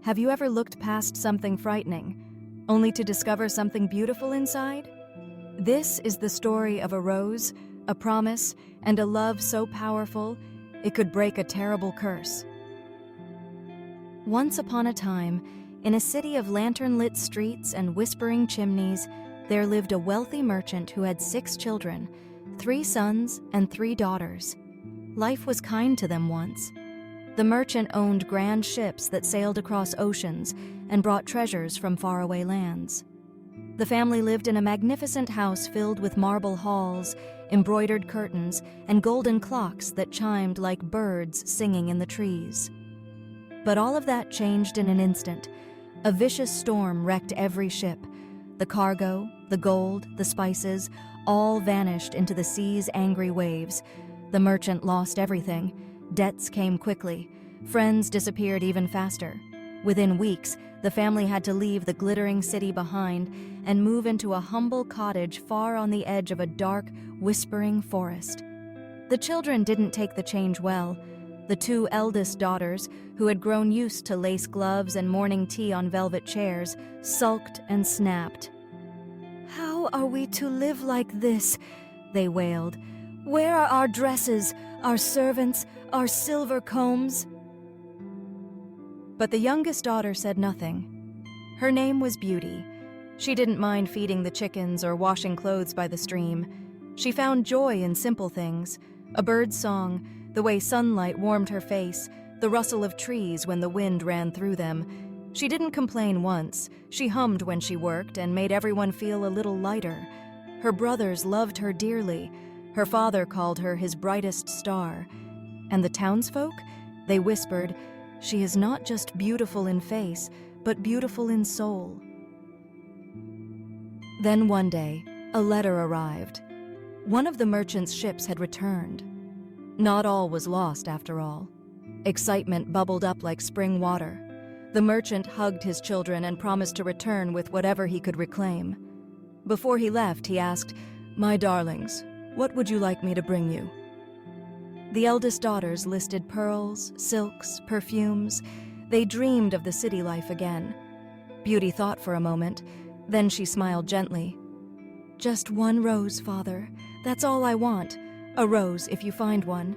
Have you ever looked past something frightening, only to discover something beautiful inside? This is the story of a rose, a promise, and a love so powerful it could break a terrible curse. Once upon a time, in a city of lantern-lit streets and whispering chimneys, there lived a wealthy merchant who had 6 children, 3 sons and 3 daughters. Life was kind to them once. The merchant owned grand ships that sailed across oceans and brought treasures from faraway lands. The family lived in a magnificent house filled with marble halls, embroidered curtains, and golden clocks that chimed like birds singing in the trees. But all of that changed in an instant. A vicious storm wrecked every ship. The cargo, the gold, the spices, all vanished into the sea's angry waves. The merchant lost everything. Debts came quickly. Friends disappeared even faster. Within weeks, the family had to leave the glittering city behind and move into a humble cottage far on the edge of a dark, whispering forest. The children didn't take the change well. The 2 eldest daughters, who had grown used to lace gloves and morning tea on velvet chairs, sulked and snapped. "How are we to live like this?" they wailed. "Where are our dresses, our servants, our silver combs?" But the youngest daughter said nothing. Her name was Beauty. She didn't mind feeding the chickens or washing clothes by the stream. She found joy in simple things: a bird's song, the way sunlight warmed her face, the rustle of trees when the wind ran through them. She didn't complain once. She hummed when she worked and made everyone feel a little lighter. Her brothers loved her dearly. Her father called her his brightest star. And the townsfolk? They whispered, "She is not just beautiful in face, but beautiful in soul." Then one day, a letter arrived. One of the merchant's ships had returned. Not all was lost, after all. Excitement bubbled up like spring water. The merchant hugged his children and promised to return with whatever he could reclaim. Before he left, he asked, "My darlings, what would you like me to bring you?" The eldest daughters listed pearls, silks, perfumes. They dreamed of the city life again. Beauty thought for a moment, then she smiled gently. "Just 1 rose, Father. That's all I want. A rose, if you find one."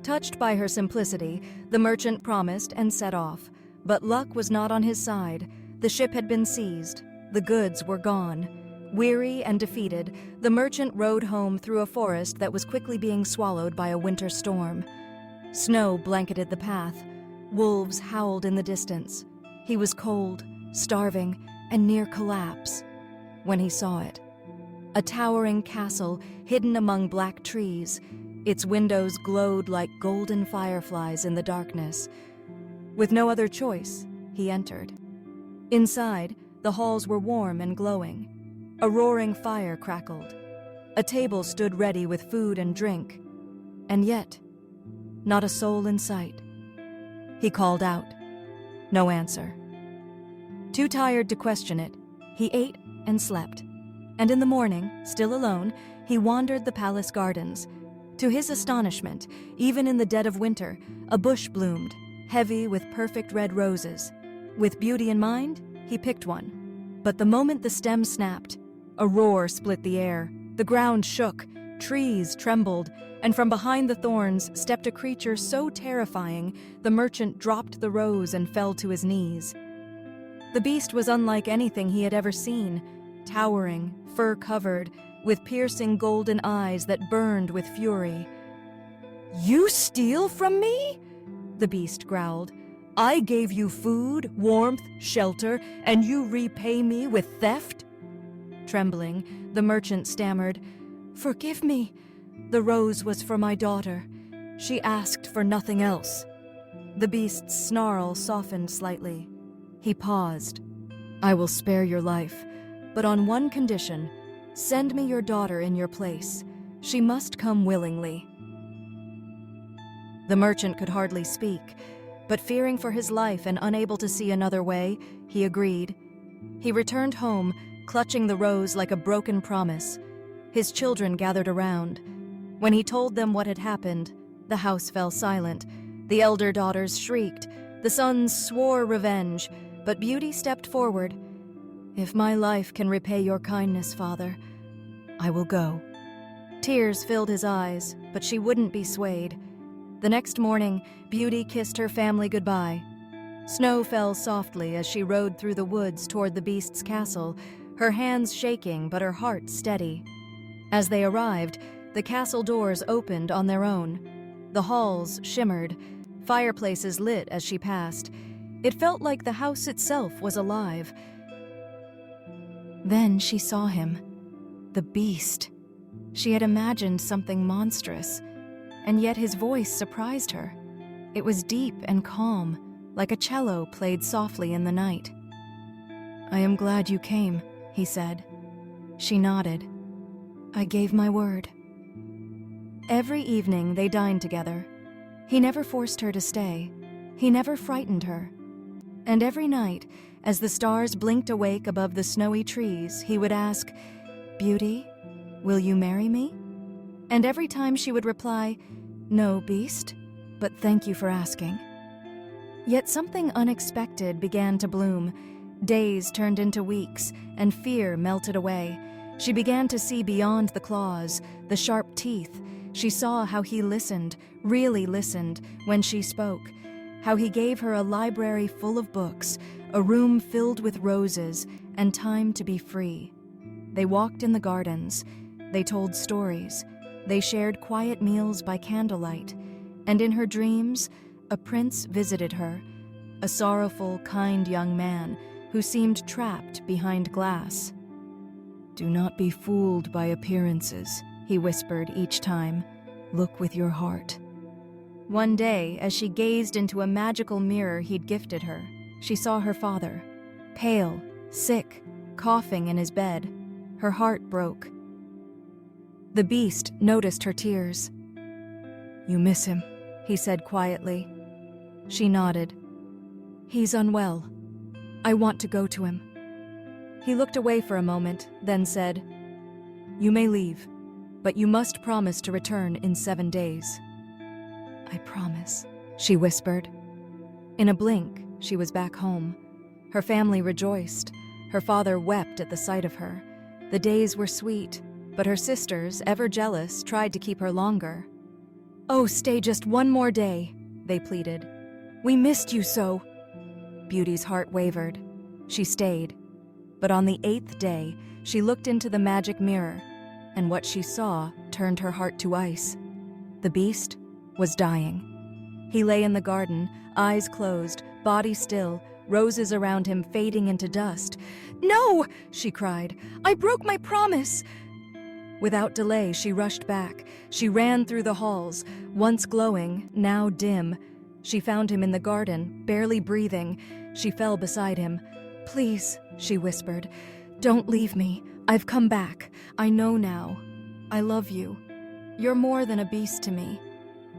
Touched by her simplicity, the merchant promised and set off. But luck was not on his side. The ship had been seized. The goods were gone. Weary and defeated, the merchant rode home through a forest that was quickly being swallowed by a winter storm. Snow blanketed the path. Wolves howled in the distance. He was cold, starving, and near collapse when he saw it. A towering castle hidden among black trees. Its windows glowed like golden fireflies in the darkness. With no other choice, he entered. Inside, the halls were warm and glowing. A roaring fire crackled. A table stood ready with food and drink. And yet, not a soul in sight. He called out. No answer. Too tired to question it, he ate and slept. And in the morning, still alone, he wandered the palace gardens. To his astonishment, even in the dead of winter, a bush bloomed, heavy with perfect red roses. With Beauty in mind, he picked one. But the moment the stem snapped, a roar split the air. The ground shook, trees trembled, and from behind the thorns stepped a creature so terrifying the merchant dropped the rose and fell to his knees. The beast was unlike anything he had ever seen, towering, fur-covered, with piercing golden eyes that burned with fury. "You steal from me?" the beast growled. "I gave you food, warmth, shelter, and you repay me with theft?" Trembling, the merchant stammered, "Forgive me. The rose was for my daughter. She asked for nothing else." The beast's snarl softened slightly. He paused. "I will spare your life, but on one condition. Send me your daughter in your place. She must come willingly." The merchant could hardly speak, but fearing for his life and unable to see another way, he agreed. He returned home, clutching the rose like a broken promise. His children gathered around. When he told them what had happened, the house fell silent. The elder daughters shrieked. The sons swore revenge, but Beauty stepped forward. "If my life can repay your kindness, Father, I will go." Tears filled his eyes, but she wouldn't be swayed. The next morning, Beauty kissed her family goodbye. Snow fell softly as she rode through the woods toward the beast's castle, her hands shaking but her heart steady. As they arrived, the castle doors opened on their own. The halls shimmered, fireplaces lit as she passed. It felt like the house itself was alive. Then she saw him, the beast. She had imagined something monstrous, and yet his voice surprised her. It was deep and calm, like a cello played softly in the night. "I am glad you came," he said. She nodded. "I gave my word." Every evening they dined together. He never forced her to stay. He never frightened her. And every night, as the stars blinked awake above the snowy trees, he would ask, "Beauty, will you marry me?" And every time she would reply, "No, beast, but thank you for asking." Yet something unexpected began to bloom. Days turned into weeks, and fear melted away. She began to see beyond the claws, the sharp teeth. She saw how he listened, really listened, when she spoke. How he gave her a library full of books, a room filled with roses, and time to be free. They walked in the gardens. They told stories. They shared quiet meals by candlelight. And in her dreams, a prince visited her, a sorrowful, kind young man who seemed trapped behind glass. "Do not be fooled by appearances," he whispered each time. "Look with your heart." One day, as she gazed into a magical mirror he'd gifted her, she saw her father, pale, sick, coughing in his bed. Her heart broke. The beast noticed her tears. "You miss him," he said quietly. She nodded. "He's unwell. I want to go to him." He looked away for a moment, then said, "You may leave, but you must promise to return in 7 days." "I promise," she whispered. In a blink, she was back home. Her family rejoiced. Her father wept at the sight of her. The days were sweet, but her sisters, ever jealous, tried to keep her longer. "Oh, stay just one more day," they pleaded. "We missed you so." Beauty's heart wavered. She stayed. But on the 8th day, she looked into the magic mirror, and what she saw turned her heart to ice. The beast was dying. He lay in the garden, eyes closed, body still, roses around him fading into dust. "No!" she cried. "I broke my promise!" Without delay, she rushed back. She ran through the halls, once glowing, now dim. She found him in the garden, barely breathing. She fell beside him. "Please," she whispered, "don't leave me. I've come back. I know now. I love you. You're more than a beast to me.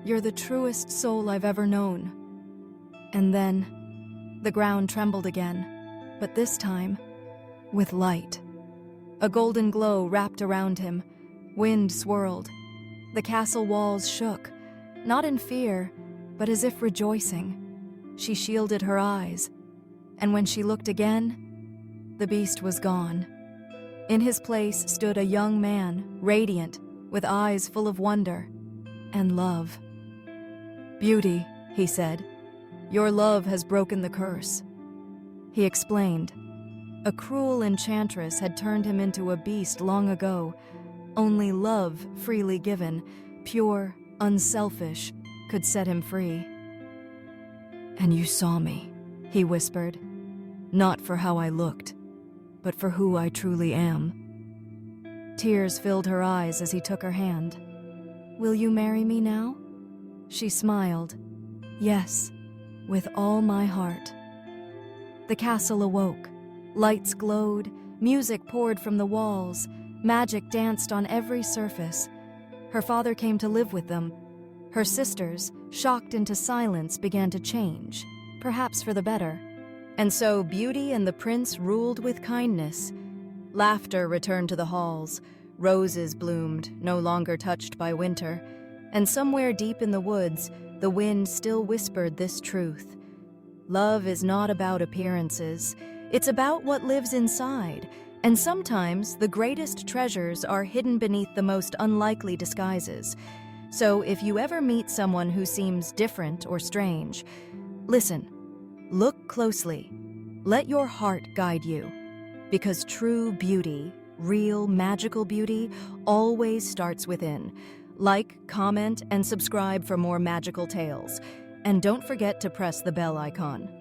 You're the truest soul I've ever known." And then the ground trembled again, but this time with light. A golden glow wrapped around him. Wind swirled. The castle walls shook, not in fear, but as if rejoicing. She shielded her eyes, and when she looked again, the beast was gone. In his place stood a young man, radiant, with eyes full of wonder and love. "Beauty," he said, "your love has broken the curse." He explained. A cruel enchantress had turned him into a beast long ago. Only love, freely given, pure, unselfish, could set him free. "And you saw me," he whispered, "not for how I looked, but for who I truly am." Tears filled her eyes as he took her hand. "Will you marry me now?" She smiled. "Yes, with all my heart." The castle awoke. Lights glowed, music poured from the walls, magic danced on every surface. Her father came to live with them. Her sisters, shocked into silence, began to change, perhaps for the better. And so Beauty and the prince ruled with kindness. Laughter returned to the halls. Roses bloomed, no longer touched by winter. And somewhere deep in the woods, the wind still whispered this truth: Love is not about appearances. It's about what lives inside. And sometimes the greatest treasures are hidden beneath the most unlikely disguises. So if you ever meet someone who seems different or strange, listen, look closely. Let your heart guide you. Because true beauty, real magical beauty, always starts within. Like, comment, and subscribe for more magical tales. And don't forget to press the bell icon.